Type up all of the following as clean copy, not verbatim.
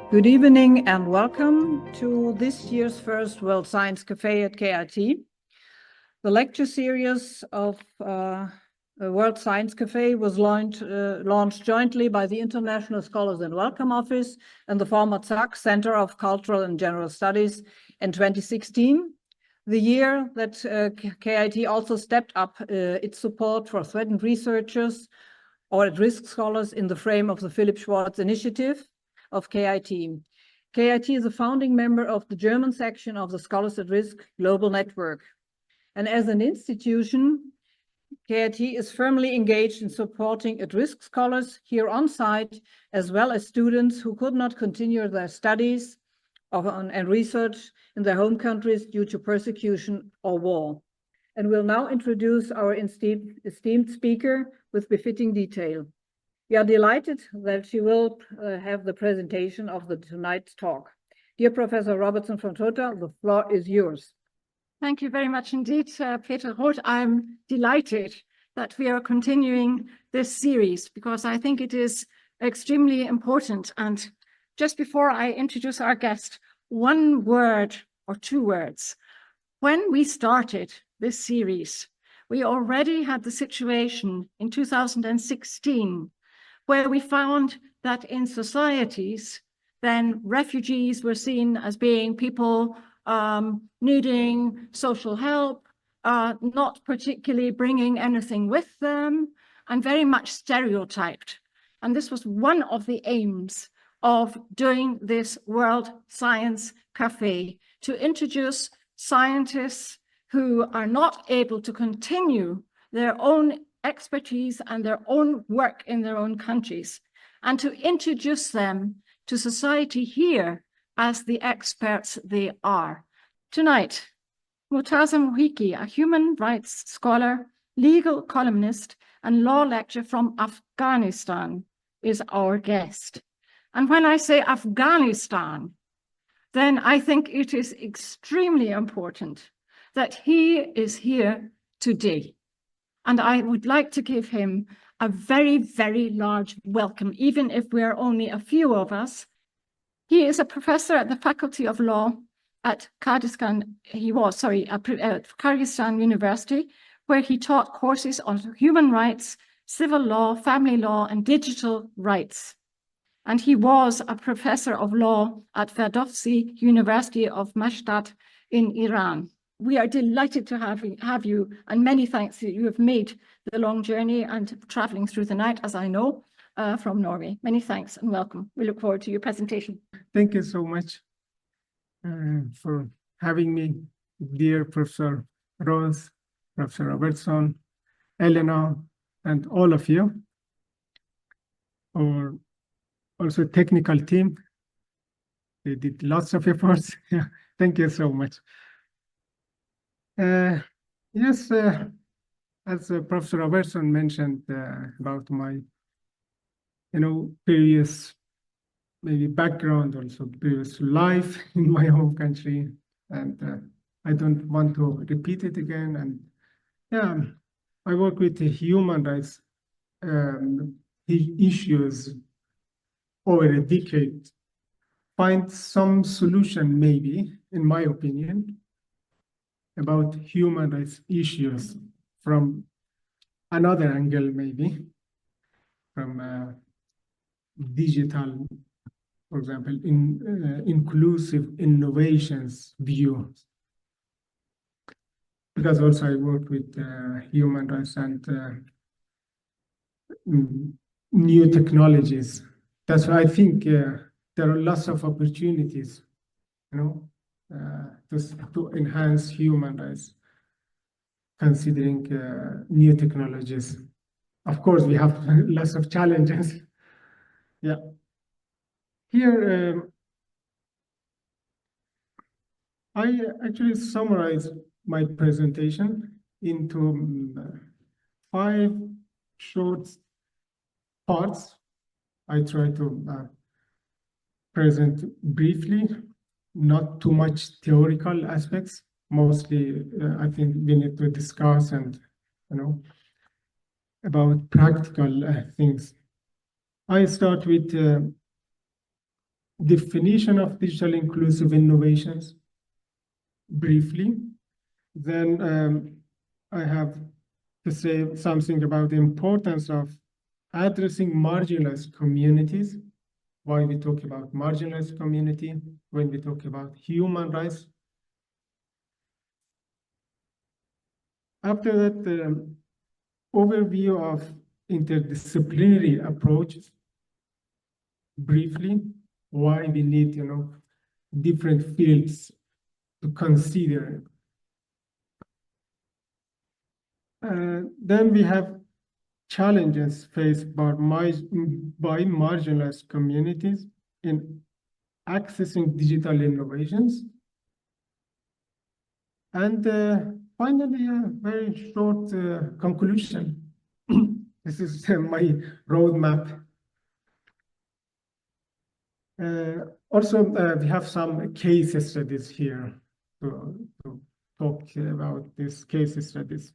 Good evening and welcome to this year's first World Science Café at KIT. The lecture series of World Science Café was launched jointly by the International Scholars and Welcome Office and the former ZAC Center of Cultural and General Studies in 2016, the year that KIT also stepped up its support for threatened researchers or at-risk scholars in the frame of the Philip Schwartz Initiative of KIT. KIT is a founding member of the German section of the Scholars at Risk Global Network. And as an institution, KIT is firmly engaged in supporting at-risk scholars here on site, as well as students who could not continue their studies and research in their home countries due to persecution or war. And we'll now introduce our esteemed speaker with befitting detail. We are delighted that she will have the presentation of tonight's talk. Dear Professor Robertson von Trotha, the floor is yours. Thank you very much indeed, Peter Roth. I'm delighted that we are continuing this series because I think it is extremely important. And just before I introduce our guest, one word or two words. When we started this series, we already had the situation in 2016 where we found that in societies, then refugees were seen as being people needing social help, not particularly bringing anything with them, and very much stereotyped. And this was one of the aims of doing this World Science Café, to introduce scientists who are not able to continue their own expertise and their own work in their own countries, and to introduce them to society here as the experts they are. Tonight, Murtaza Mohiqi, a human rights scholar, legal columnist, and law lecturer from Afghanistan, is our guest. And when I say Afghanistan, then I think it is extremely important that he is here today. And I would like to give him a very, very large welcome, even if we are only a few of us. He is a professor at the Faculty of Law at Kyrgyzstan University, where he taught courses on human rights, civil law, family law, and digital rights. And he was a professor of law at Ferdowsi University of Mashhad in Iran. We are delighted to have you, and many thanks that you have made the long journey and traveling through the night, as I know, from Norway. Many thanks and welcome. We look forward to your presentation. Thank you so much for having me, dear Professor Rose, Professor Robertson, Elena, and all of you, or also technical team. They did lots of efforts. Thank you so much. Yes, as Professor Robertson mentioned about my, previous maybe background, also previous life in my home country, and I don't want to repeat it again. And yeah, I work with the human rights issues over a decade, find some solution maybe, in my opinion, about human rights issues from another angle, maybe from digital, for example, in inclusive innovations view. Because also I work with human rights and new technologies. That's why I think there are lots of opportunities, to enhance human rights, considering new technologies. Of course, we have lots of challenges. Yeah. Here, I actually summarized my presentation into 5 short parts. I try to present briefly, not too much theoretical aspects. Mostly, I think we need to discuss and, about practical things. I start with definition of digital inclusive innovations briefly. Then I have to say something about the importance of addressing marginalized communities, why we talk about marginalized community when we talk about human rights. After that, the overview of interdisciplinary approaches, briefly, why we need, different fields to consider. Then we have challenges faced by marginalized communities in accessing digital innovations. And finally, a very short conclusion. This is my roadmap. Also, we have some case studies here to talk about these case studies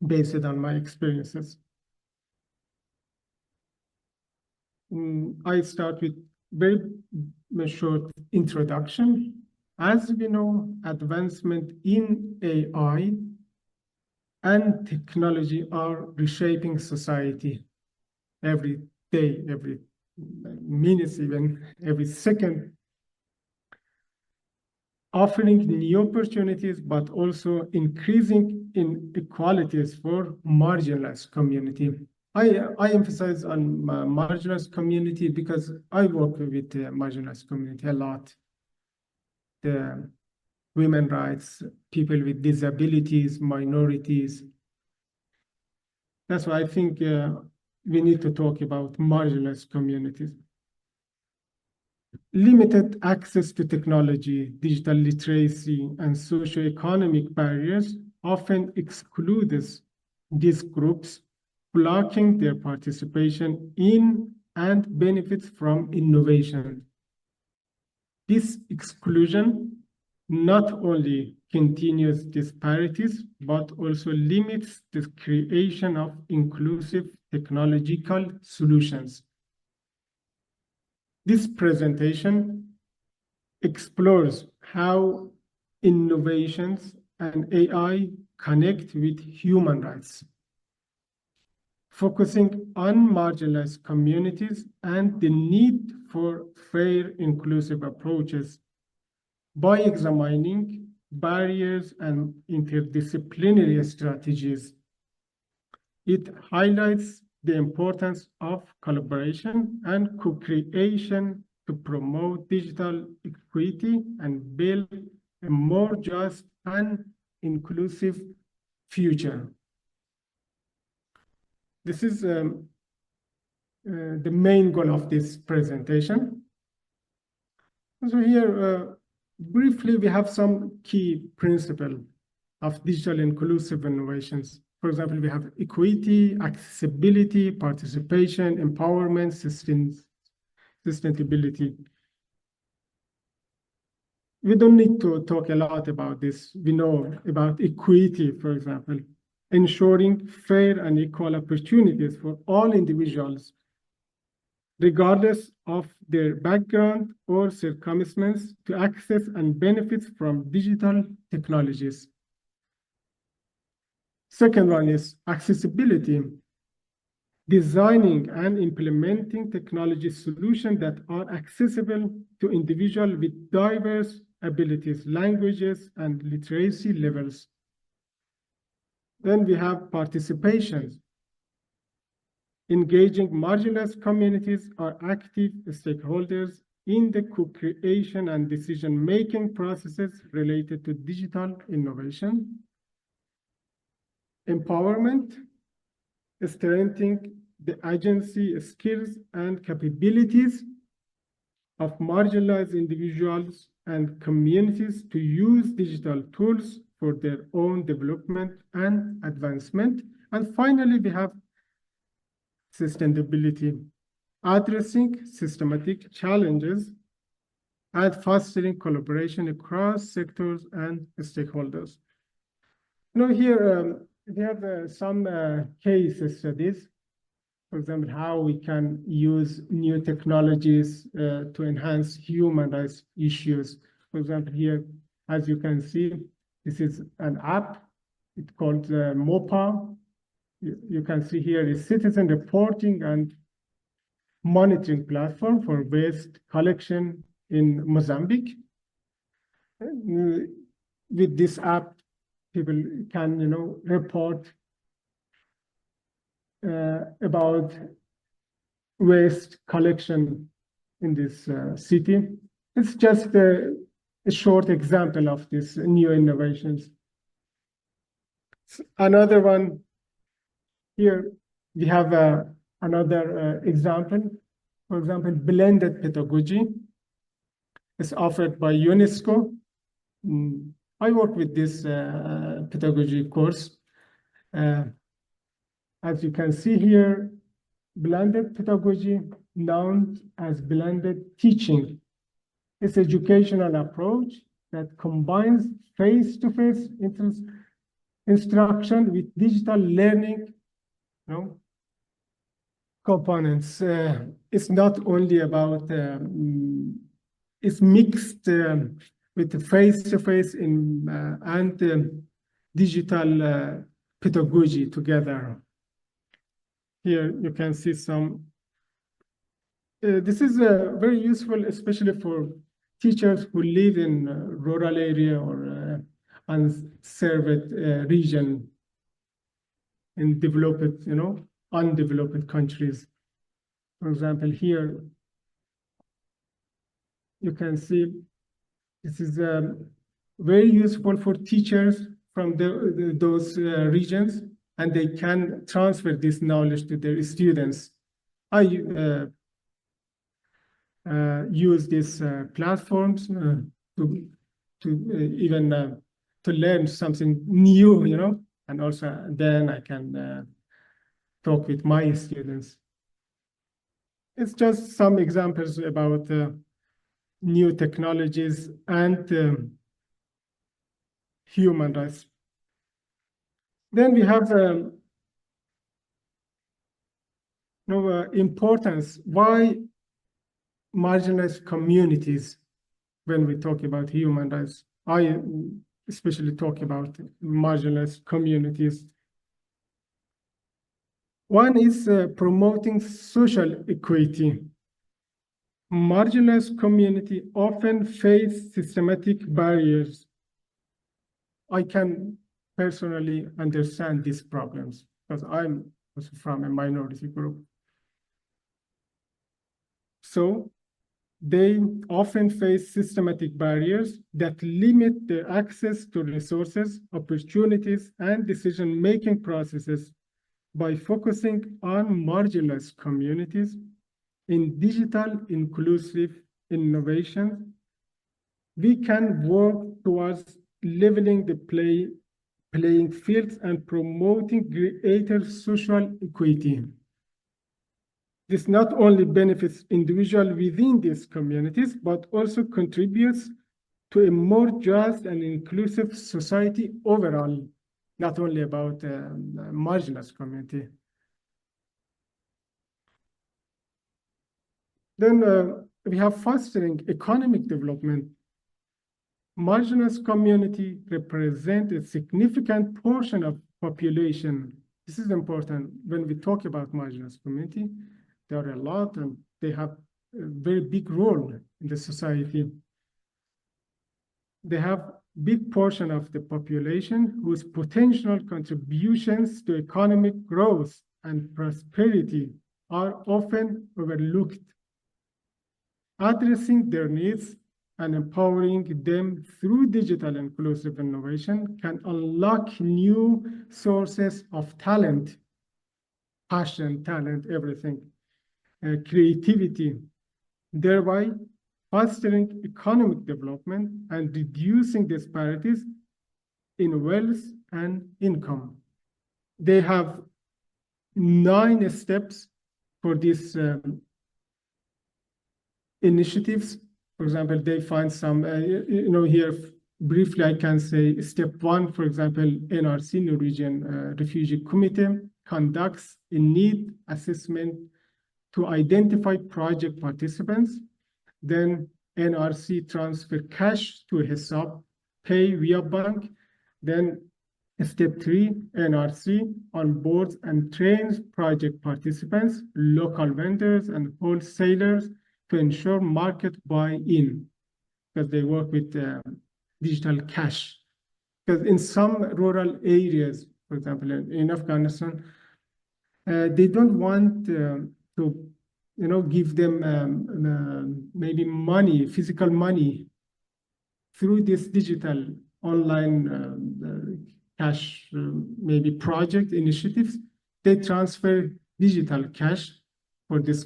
based on my experiences. I start with very short introduction. As we know, advancement in AI and technology are reshaping society every day, every minute, even every second, offering new opportunities, but also increasing inequalities for marginalized community. I emphasize on marginalized community because I work with the marginalized community a lot. The women rights, people with disabilities, minorities. That's why I think we need to talk about marginalized communities. Limited access to technology, digital literacy, and socioeconomic barriers often excludes these groups, blocking their participation in and benefits from innovation. This exclusion not only continues disparities, but also limits the creation of inclusive technological solutions. This presentation explores how innovations and AI connect with human rights, focusing on marginalized communities and the need for fair, inclusive approaches by examining barriers and interdisciplinary strategies. It highlights the importance of collaboration and co-creation to promote digital equity and build a more just and inclusive future. This is the main goal of this presentation. So here, briefly, we have some key principles of digital inclusive innovations. For example, we have equity, accessibility, participation, empowerment, sustainability. We don't need to talk a lot about this. We know about equity, for example, ensuring fair and equal opportunities for all individuals, regardless of their background or circumstances, to access and benefit from digital technologies. Second one is accessibility, designing and implementing technology solutions that are accessible to individuals with diverse abilities, languages, and literacy levels. Then we have participation, engaging marginalized communities or active stakeholders in the co-creation and decision-making processes related to digital innovation. Empowerment, strengthening the agency, skills, and capabilities of marginalized individuals and communities to use digital tools for their own development and advancement. And finally, we have sustainability, addressing systematic challenges and fostering collaboration across sectors and stakeholders. Here we have some case studies. for example, how we can use new technologies to enhance human rights issues. For example, here, as you can see, this is an app. It's called MOPA. You can see here is citizen reporting and monitoring platform for waste collection in Mozambique. With this app, people can, report about waste collection in this city. It's just a short example of these new innovations. Another one here, we have another example. For example, blended pedagogy is offered by UNESCO. I work with this pedagogy course. As you can see here, blended pedagogy, known as blended teaching. It's an educational approach that combines face-to-face instruction with digital learning components. It's not only about, it's mixed with face-to-face and digital pedagogy together. Here you can see some. This is very useful, especially for teachers who live in rural area or unserved region in developed, undeveloped countries. For example, here you can see this is very useful for teachers from those regions, and they can transfer this knowledge to their students. I use these platforms to even to learn something new, and also then I can talk with my students. It's just some examples about new technologies and human rights. Then we have importance. Why marginalized communities when we talk about human rights? I especially talk about marginalized communities. One is promoting social equity. Marginalized community often face systematic barriers. I can personally understand these problems because I'm also from a minority group. So they often face systematic barriers that limit their access to resources, opportunities, and decision-making processes. By focusing on marginalized communities in digital inclusive innovation, we can work towards leveling the playing fields and promoting greater social equity. This not only benefits individuals within these communities, but also contributes to a more just and inclusive society overall, not only about marginalized community. Then we have fostering economic development. Marginalized community represent a significant portion of population. This is important when we talk about marginalized community. There are a lot and they have a very big role in the society. They have big portion of the population whose potential contributions to economic growth and prosperity are often overlooked. Addressing their needs and empowering them through digital inclusive innovation can unlock new sources of talent, passion, talent, everything, creativity, thereby fostering economic development and reducing disparities in wealth and income. They have 9 steps for these initiatives. For example, they find some, here briefly I can say step 1, for example, NRC, Norwegian Refugee Committee, conducts a need assessment to identify project participants. Then NRC transfer cash to a Hesab, pay via bank. Then step 3, NRC onboards and trains project participants, local vendors and wholesalers to ensure market buy-in, because they work with digital cash. Because in some rural areas, for example, in Afghanistan, they don't want to, give them maybe money, physical money, through this digital online cash, maybe project initiatives. They transfer digital cash for these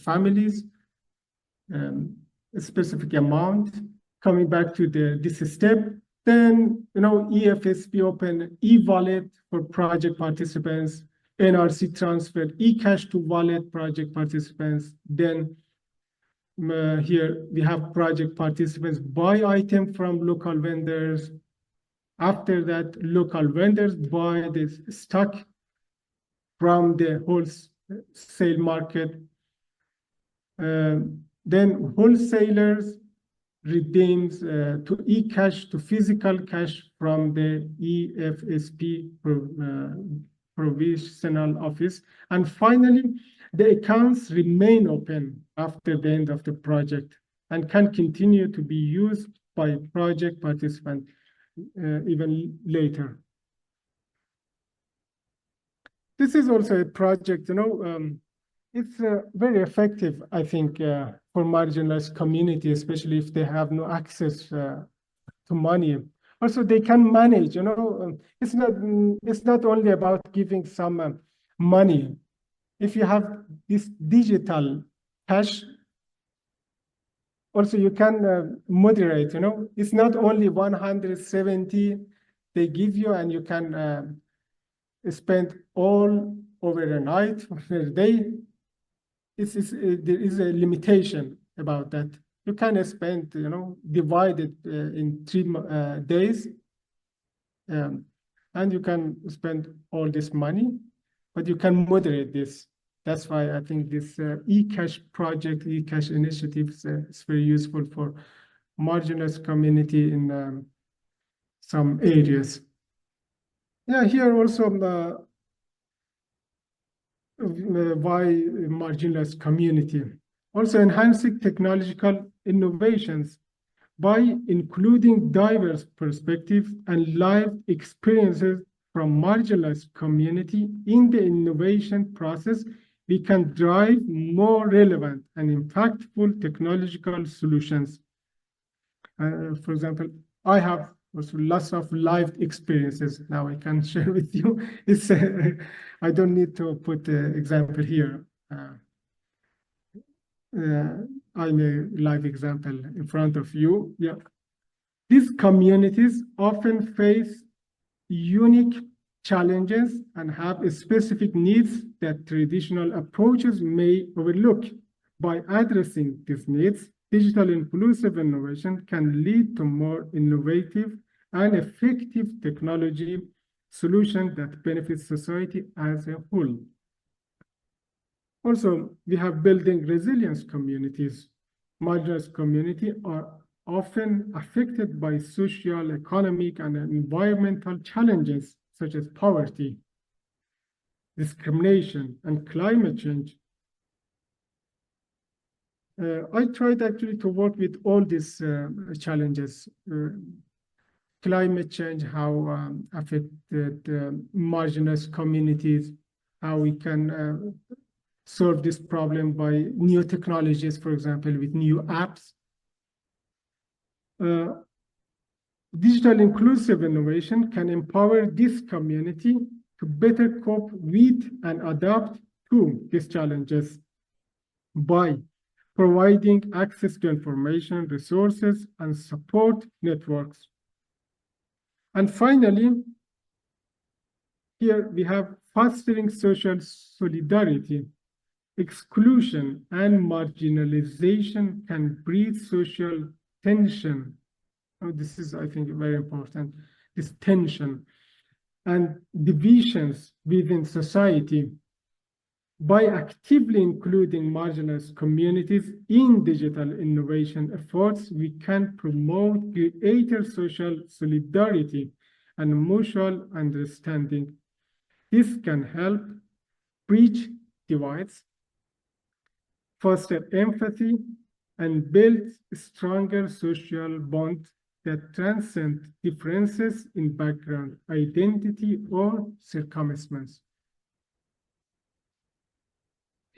families, a specific amount. Coming back to this step, then EFSP open e-wallet for project participants, NRC transfer e-cash to wallet project participants. Then here we have project participants buy item from local vendors. After that, local vendors buy this stock from the wholesale market. Then wholesalers redeems to e-cash to physical cash from the EFSP provisional office. And finally, the accounts remain open after the end of the project and can continue to be used by project participants even later. This is also a project, it's very effective, I think, for marginalized community, especially if they have no access to money. Also, they can manage, it's not only about giving some money. If you have this digital cash, also you can moderate, it's not only 170 they give you and you can spend all over a night or a day. There is a limitation about that. You can spend, divide it in 3 days, and you can spend all this money, but you can moderate this. That's why I think this e-cash project, e-cash initiative is very useful for marginalized community in some areas. Yeah, here also why marginalized community. Also enhancing technological innovations by including diverse perspectives and live experiences from marginalized community in the innovation process, we can drive more relevant and impactful technological solutions. For example, I have also lots of live experiences now I can share with you. It's I don't need to put the example here. I'm a live example in front of you. Yeah, these communities often face unique challenges and have specific needs that traditional approaches may overlook. By addressing these needs, digital inclusive innovation can lead to more innovative and effective technology solutions that benefit society as a whole. Also, we have building resilience communities. Marginalized communities are often affected by social, economic, and environmental challenges such as poverty, discrimination, and climate change. I tried actually to work with all these challenges. Climate change, how affected marginalized communities, how we can solve this problem by new technologies, for example, with new apps. Digital inclusive innovation can empower this community to better cope with and adapt to these challenges by providing access to information, resources, and support networks. And finally, here we have fostering social solidarity. Exclusion and marginalization can breed social tension. Oh, this is, I think, very important, this tension. and divisions within society. By actively including marginalized communities in digital innovation efforts, we can promote greater social solidarity and mutual understanding. This can help bridge divides, foster empathy, and build stronger social bonds that transcend differences in background, identity, or circumstance.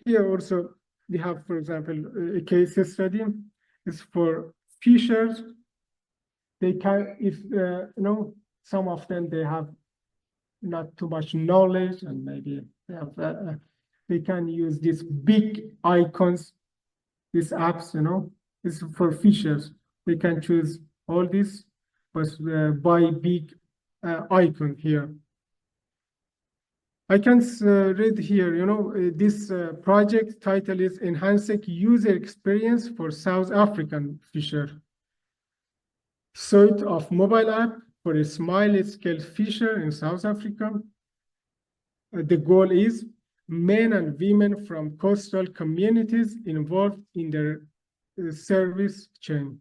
Here also we have, for example, a case study. It's for fishers. They can, if some of them they have not too much knowledge, and maybe they have, they can use these big icons, these apps. It's for fishers. They can choose all this, but by big icon here. I can read here, this project title is Enhancing User Experience for South African Fisher. Suite of mobile app for a small-scale fisher in South Africa. The goal is men and women from coastal communities involved in their service chain.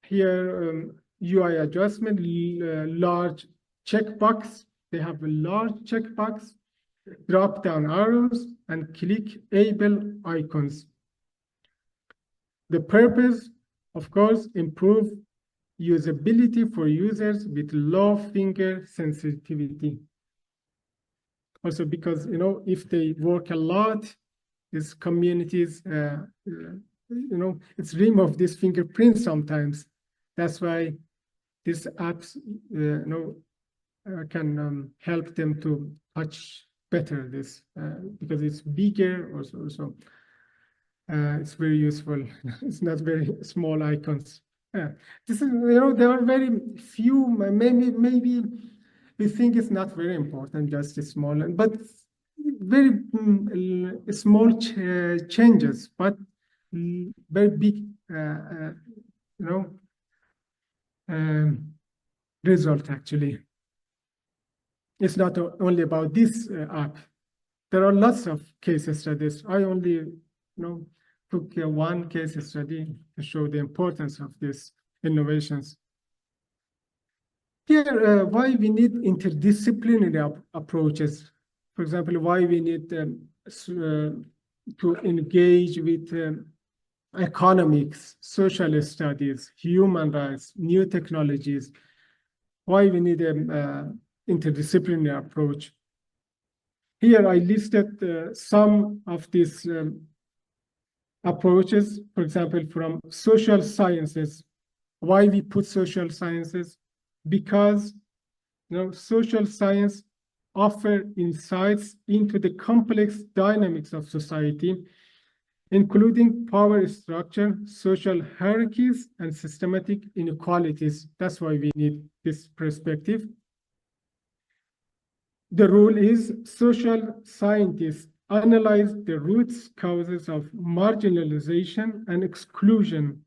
Here, UI adjustment, large checkbox. They have a large checkbox, drop-down arrows, and clickable icons. The purpose, of course, improve usability for users with low finger sensitivity. Also because, if they work a lot, these communities, it's remove this fingerprint sometimes. That's why these apps, can help them to touch better this because it's bigger also. It's very useful. It's not very small icons. This is, there are very few, maybe we think it's not very important, just a small, but very small changes, but very big, result actually. It's not only about this app. There are lots of case studies. I only, took one case study to show the importance of these innovations. Here, why we need interdisciplinary approaches. For example, why we need to engage with economics, social studies, human rights, new technologies. Why we need an interdisciplinary approach. Here I listed some of these approaches, for example, from social sciences. Why we put social sciences? Because social science offer insights into the complex dynamics of society, including power structure, social hierarchies, and systematic inequalities. That's why we need this perspective. The rule is social scientists analyze the root causes of marginalization and exclusion,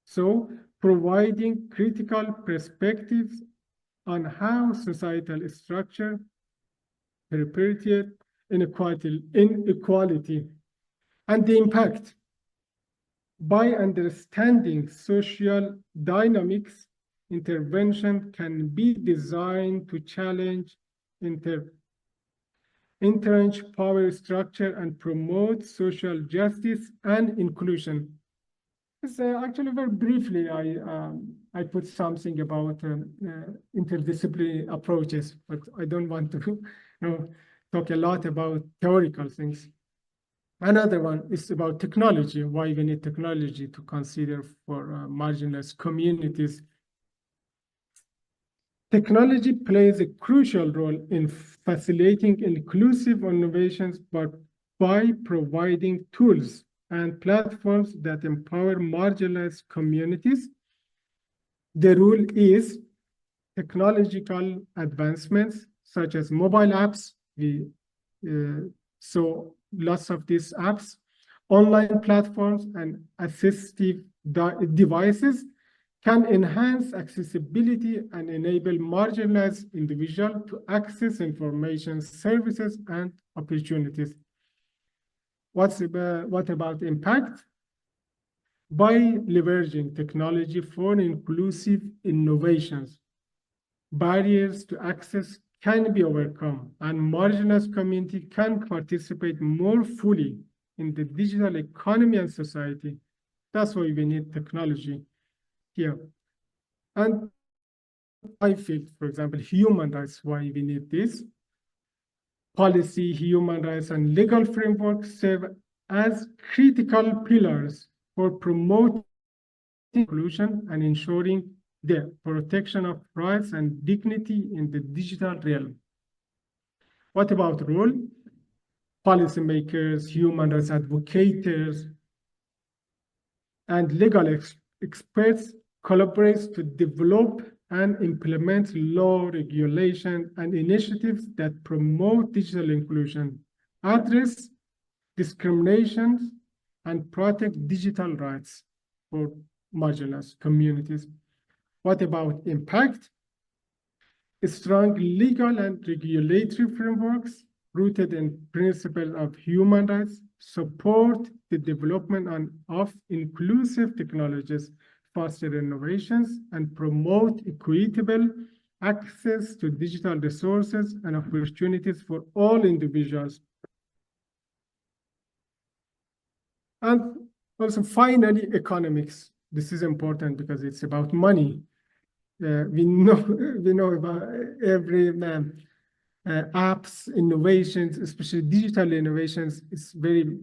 so providing critical perspectives on how societal structure perpetuate inequality and the impact. By understanding social dynamics, intervention can be designed to challenge entrenched power structure and promote social justice and inclusion. It's actually very briefly, I put something about interdisciplinary approaches, but I don't want to talk a lot about theoretical things. Another one is about technology, why we need technology to consider for marginalized communities. Technology plays a crucial role in facilitating inclusive innovations, but by providing tools and platforms that empower marginalized communities. The rule is technological advancements such as mobile apps. We saw lots of these apps, online platforms, and assistive devices can enhance accessibility and enable marginalized individuals to access information, services, and opportunities. What about impact? By leveraging technology for inclusive innovations, barriers to access can be overcome, and marginalized community can participate more fully in the digital economy and society. That's why we need technology here. And I feel, for example, human rights, why we need this. Policy, human rights, and legal frameworks serve as critical pillars for promoting inclusion and ensuring the protection of rights and dignity in the digital realm. What about role? Policymakers, human rights advocates, and legal experts collaborate to develop and implement law, regulation, and initiatives that promote digital inclusion, address discriminations, and protect digital rights for marginalized communities. What about impact? Strong legal and regulatory frameworks rooted in principles of human rights support the development of inclusive technologies, foster innovations, and promote equitable access to digital resources and opportunities for all individuals. And also, finally, economics. This is important because it's about money. We know about every apps, innovations, especially digital innovations. It's very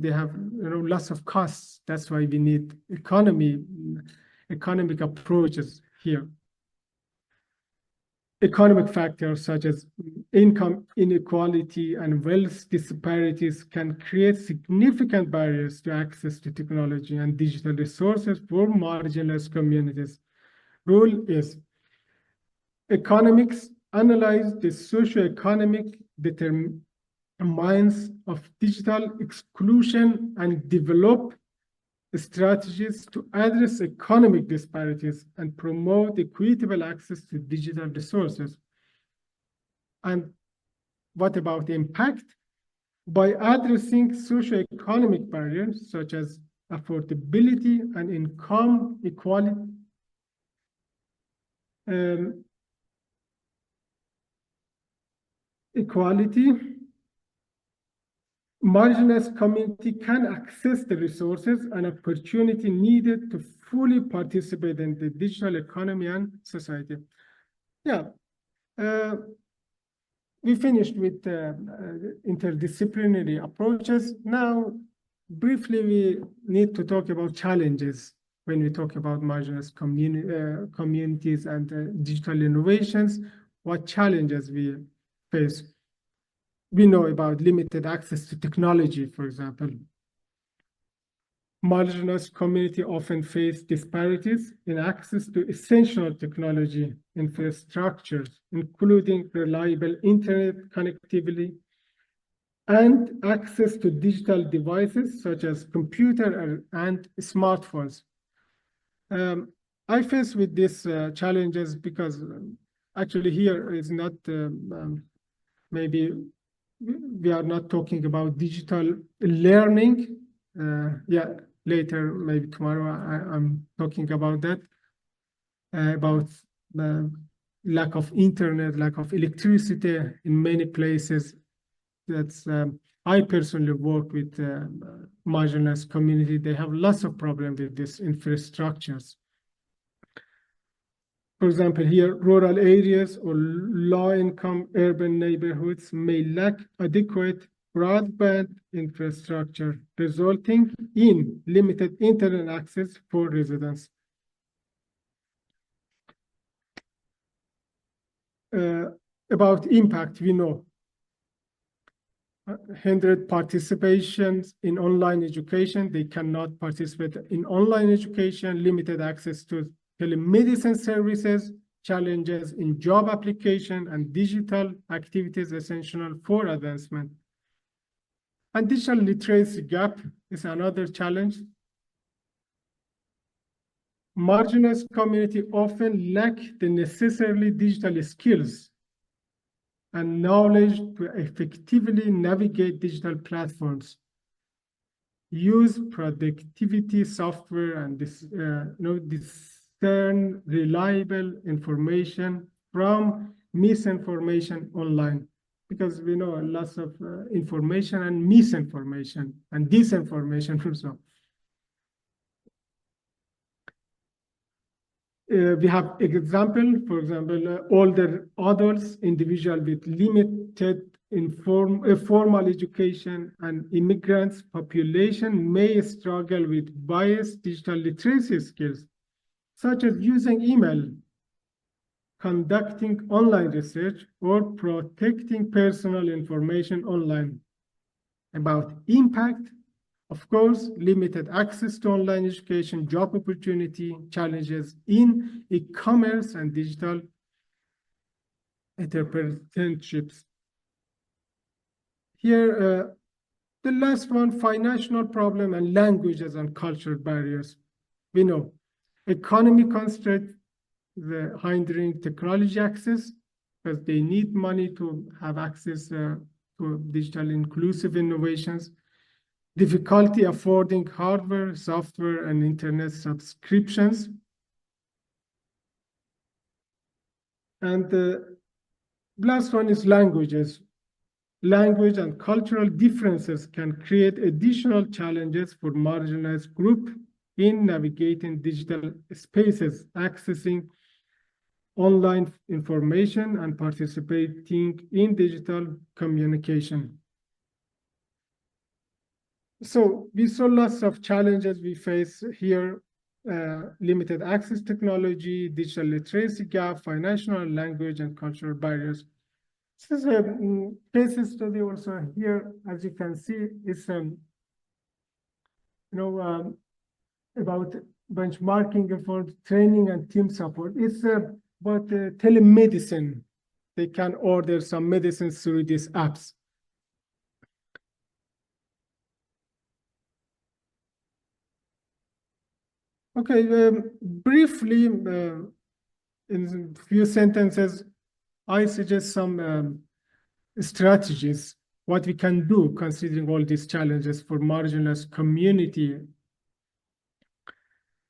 they have lots of costs. That's why we need economic approaches here. Economic factors such as income inequality and wealth disparities can create significant barriers to access to technology and digital resources for marginalized communities. Rule is economics analyze the socioeconomic determinants of digital exclusion and develop strategies to address economic disparities and promote equitable access to digital resources. And what about impact? By addressing socioeconomic barriers such as affordability and income equality, marginalized community can access the resources and opportunity needed to fully participate in the digital economy and society. Yeah, we finished with interdisciplinary approaches. Now, briefly, we need to talk about challenges when we talk about marginalized communities and digital innovations. What challenges we face? We know about limited access to technology, for example. Marginalized community often face disparities in access to essential technology infrastructures, including reliable internet connectivity and access to digital devices such as computer and smartphones. I face with these challenges because actually here is not maybe we are not talking about digital learning. Yeah, later, maybe tomorrow, I'm talking about that, about the lack of internet, lack of electricity in many places. That's I personally work with marginalized community. They have lots of problems with these infrastructures. For example, here, rural areas or low-income urban neighborhoods may lack adequate broadband infrastructure, resulting in limited internet access for residents. About impact, we know hindered participations in online education. They cannot participate in online education, limited access to telemedicine services, challenges in job application and digital activities essential for advancement. And digital literacy gap is another challenge. marginalized community often lack the necessary digital skills and knowledge to effectively navigate digital platforms, use productivity software, and discern reliable information from misinformation online. Because we know lots of information and misinformation and disinformation also. We have example, for example, older adults, individuals with limited formal education, and immigrants population may struggle with biased digital literacy skills, such as using email, conducting online research, or protecting personal information online. About impact, of course, limited access to online education, job opportunity, challenges in e-commerce and digital entrepreneurships. Here, the last one, financial problem and languages and cultural barriers. We know economic constraints, the hindering technology access, because they need money to have access to digital inclusive innovations, difficulty affording hardware, software, and internet subscriptions. And the last one is languages. Language and cultural differences can create additional challenges for marginalized groups in navigating digital spaces, accessing online information, and participating in digital communication. So we saw lots of challenges we face here, limited access technology, digital literacy gap, financial, language, and cultural barriers. This is a case study also here, as you can see, it's about benchmarking for training and team support. It's about telemedicine. They can order some medicines through these apps. Okay, briefly, in a few sentences, I suggest some strategies, what we can do considering all these challenges for marginalized community.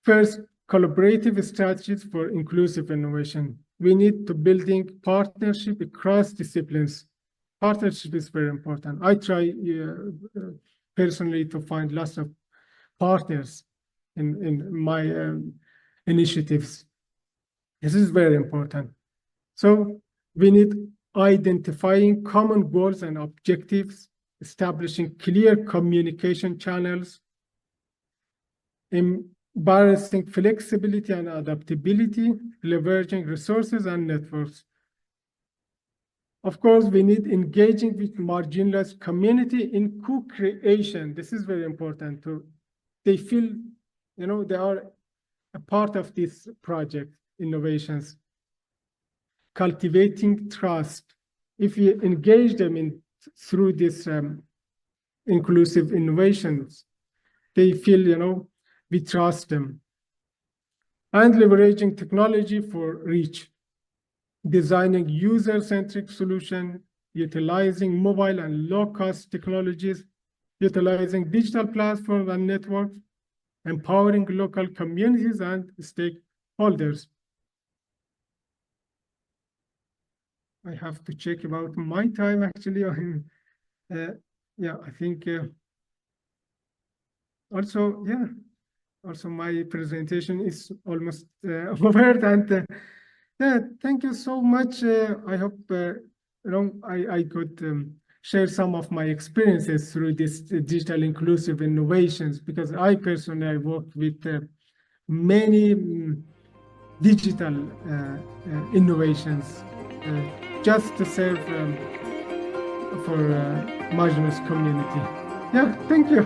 First, collaborative strategies for inclusive innovation. We need to building partnership across disciplines. Partnership is very important. I try personally to find lots of partners in my initiatives. This is very important. So we need identifying common goals and objectives, establishing clear communication channels, embracing flexibility and adaptability, leveraging resources and networks. Of course, we need engaging with marginalized community in co-creation. This is very important too. They feel, they are a part of this project, innovations. Cultivating trust. If we engage them through this inclusive innovations, they feel, we trust them. And leveraging technology for reach. Designing user-centric solution, utilizing mobile and low-cost technologies, utilizing digital platforms and networks, empowering local communities and stakeholders. I have to check about my time actually. Yeah, I think also my presentation is almost over. And yeah, thank you so much. I hope I could share some of my experiences through this digital inclusive innovations, because I personally worked with many digital innovations just to serve for marginalized community. Yeah, thank you.